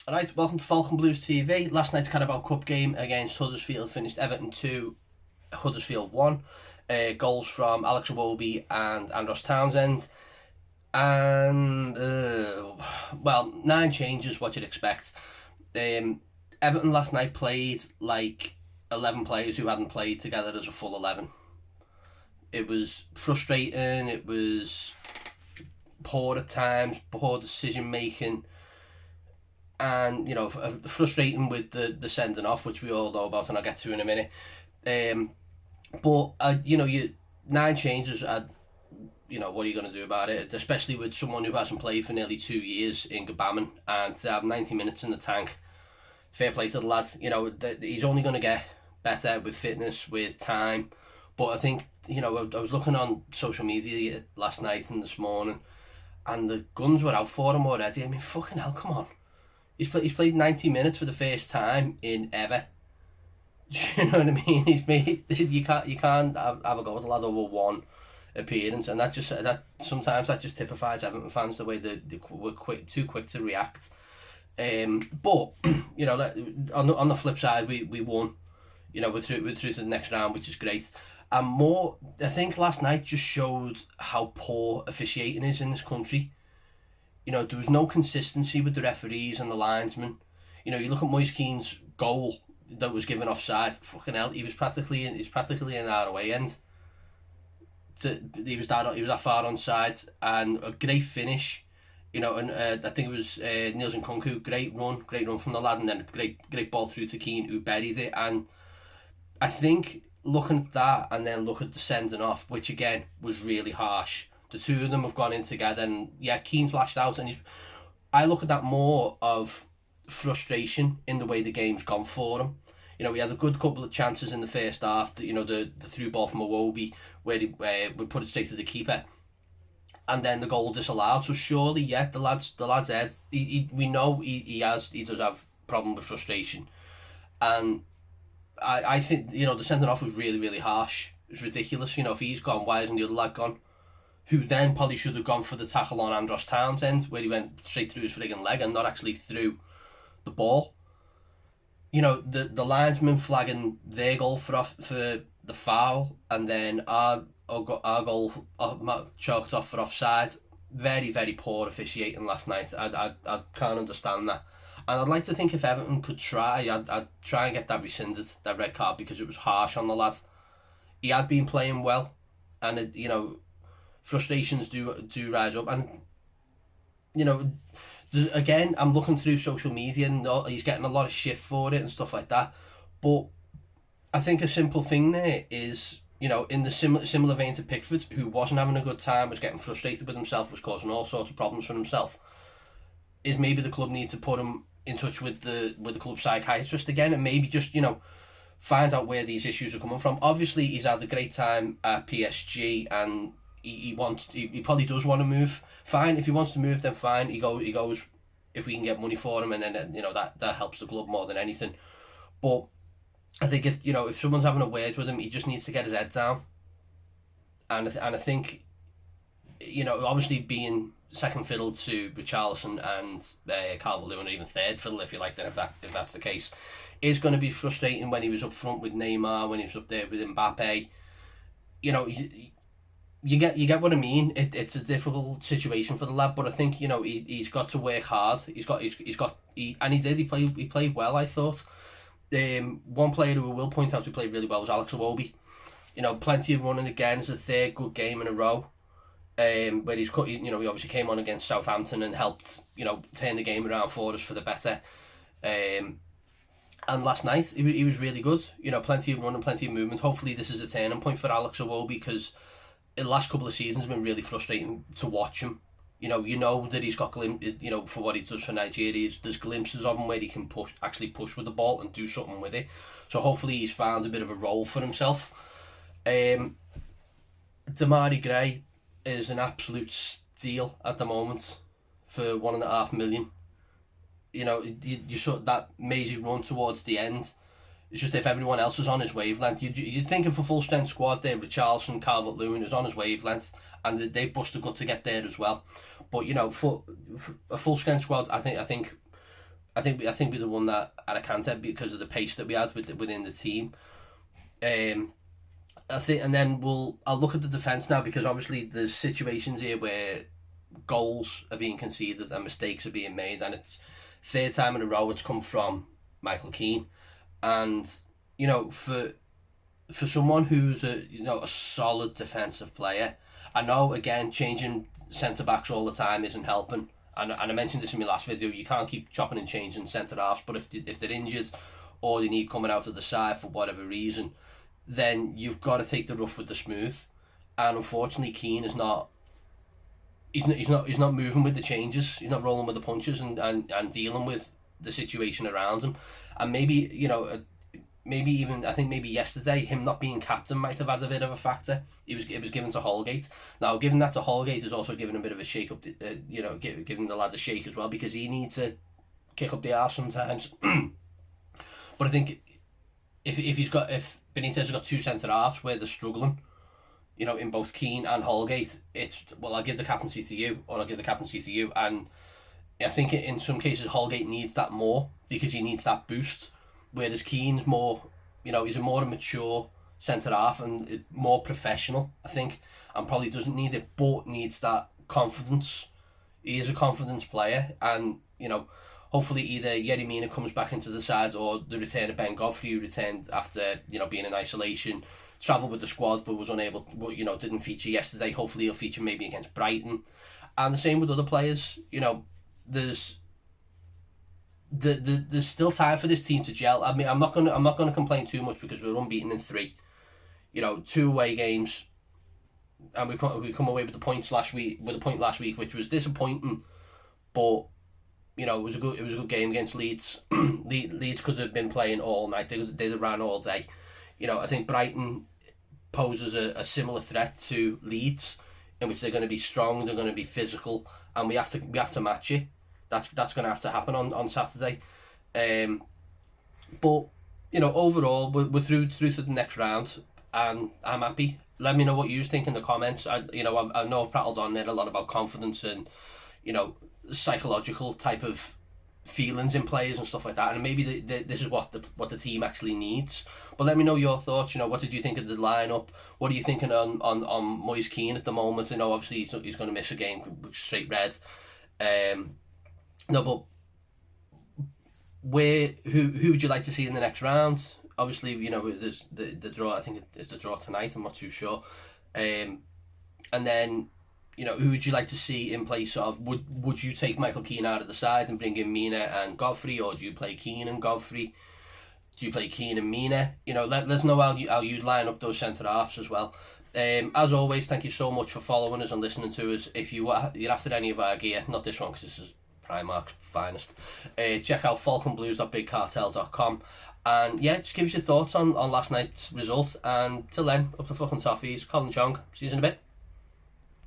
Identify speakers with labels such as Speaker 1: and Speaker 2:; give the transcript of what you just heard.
Speaker 1: Alright, welcome to Falcon Blues TV. Last night's Carabao Cup game against Huddersfield finished Everton 2, Huddersfield 1. Goals from Alex Iwobi and Andros Townsend. And, 9 changes, what you'd expect. Everton last night played like 11 players who hadn't played together as a full 11. It was frustrating, it was poor at times, poor decision making. And, frustrating with the sending off, which we all know about, and I'll get to in a minute. You 9 changes, what are you going to do about it? Especially with someone who hasn't played for nearly 2 years in Carabao, and to have 90 minutes in the tank. Fair play to the lad. He's only going to get better with fitness, with time. But I think, I was looking on social media last night and this morning, and the guns were out for him already. I mean, fucking hell, come on. He's played 90 minutes for the first time in ever. Do you know what I mean? You can't have a go with the lad over one appearance, and that sometimes just typifies Everton fans, the way we're too quick to react. But on the flip side, we won. We're through to the next round, which is great. And I think last night just showed how poor officiating is in this country. There was no consistency with the referees and the linesmen. You look at Moise Keane's goal that was given offside. Fucking hell, he was practically an hour away end. He was that far onside, and a great finish. I think it was Niels Nkunku, great run from the lad, and then a great ball through to Keane, who buried it. And I think looking at that, and then look at the sending off, which again was really harsh. The two of them have gone in together, and Keane's lashed out, and I look at that more of frustration in the way the game's gone for him. He had a good couple of chances in the first half. The through ball from Iwobi where he would put it straight to the keeper, and then the goal disallowed. So surely, the lad's head. We know he does have a problem with frustration, and I think the sending off was really, really harsh. It was ridiculous. If he's gone, why isn't the other lad gone? Who then probably should have gone for the tackle on Andros Townsend, where he went straight through his frigging leg and not actually through the ball. The linesman flagging their goal for the foul, and then our goal chalked off for offside. Very, very poor officiating last night. I can't understand that. And I'd like to think if Everton could try, I'd try and get that rescinded, that red card, because it was harsh on the lad. He had been playing well, and frustrations do rise up, and again, I'm looking through social media, and he's getting a lot of shit for it and stuff like that. But I think a simple thing there is, in the similar vein to Pickford, who wasn't having a good time, was getting frustrated with himself, was causing all sorts of problems for himself, is maybe the club needs to put him in touch with the club psychiatrist again, and maybe just find out where these issues are coming from. Obviously, he's had a great time at PSG, and he probably does want to move. Fine, if he wants to move, then fine. He goes if we can get money for him, and then that helps the club more than anything. But I think if someone's having a word with him, he just needs to get his head down. And I think obviously being second fiddle to Richarlison and Calvert-Lewin, or even third fiddle if you like, then if that's the case, is going to be frustrating when he was up front with Neymar, when he was up there with Mbappe. You get what I mean. It's a difficult situation for the lad, but I think he's got to work hard. He did. He played well, I thought. One player who I will point out who played really well was Alex Iwobi. Plenty of running again. It's a third good game in a row. Where he obviously came on against Southampton and helped turn the game around for us for the better. And last night he was really good. Plenty of running, plenty of movement. Hopefully this is a turning point for Alex Iwobi, because the last couple of seasons have been really frustrating to watch him. That he's got for what he does for Nigeria, there's glimpses of him where he can actually push with the ball and do something with it. So hopefully he's found a bit of a role for himself. Damari Gray is an absolute steal at the moment for $1.5 million. You saw that mazy run towards the end. It's just if everyone else is on his wavelength, you'd think of a full strength squad there, Richarlison, Calvert-Lewin is on his wavelength, and they bust a gut to get there as well. But for a full strength squad, I think I think we won that at a canter because of the pace that we had within the team. I think, and then I'll look at the defence now, because obviously there's situations here where goals are being conceded and mistakes are being made, and it's third time in a row it's come from Michael Keane. And for someone who's a solid defensive player, I know again changing centre backs all the time isn't helping, and I mentioned this in my last video. You can't keep chopping and changing centre halves, but if they're injured or they need coming out of the side for whatever reason, then you've got to take the rough with the smooth. And unfortunately, Keane is not. He's not moving with the changes. He's not rolling with the punches and dealing with the situation around him. And maybe I think maybe yesterday him not being captain might have had a bit of a factor. It was given to Holgate. Now, giving that to Holgate is also giving a bit of a shake up. Giving the lad a shake as well, because he needs to kick up the arse sometimes. But I think if Benitez has got two centre halves where they're struggling, in both Keane and Holgate, it's, well, I'll give the captaincy to you, or I'll give the captaincy to you. And I think in some cases Holgate needs that more, because he needs that boost, whereas Keane's more, he's a more mature centre half and more professional, I think, and probably doesn't need it, but needs that confidence. He is a confidence player, and hopefully either Yerry Mina comes back into the side, or the return of Ben Godfrey, who returned after being in isolation, travelled with the squad but was unable, didn't feature yesterday. Hopefully he'll feature maybe against Brighton, and the same with other players. There's still time for this team to gel. I mean, I'm not gonna complain too much, because we're unbeaten in 3. 2 away games, and we come away with the point last week, which was disappointing, but it was a good game against Leeds. Leeds could have been playing all night. They ran all day. I think Brighton poses a similar threat to Leeds, in which they're going to be strong, they're going to be physical, and we have to match it. That's going to have to happen on Saturday. But overall, we're through to the next round, and I'm happy. Let me know what you think in the comments. I know I've prattled on there a lot about confidence and psychological type of feelings in players and stuff like that, and maybe this is what the team actually needs. But let me know your thoughts. What did you think of the lineup? What are you thinking on Moise Keane at the moment? Obviously he's going to miss a game, straight red. No, but who would you like to see in the next round? Obviously, there's the draw. I think it's the draw tonight. I'm not too sure. And then, who would you like to see in place of? Would you take Michael Keane out of the side and bring in Mina and Godfrey, or do you play Keane and Godfrey? Do you play Keane and Mina? Let us know how you'd line up those centre halves as well. As always, thank you so much for following us and listening to us. If you're after any of our gear, not this one because this is Primark's finest, check out falconblues.bigcartel.com. And yeah, just give us your thoughts on last night's result. And till then, up the fucking toffees. Colin Chong. See you in a bit.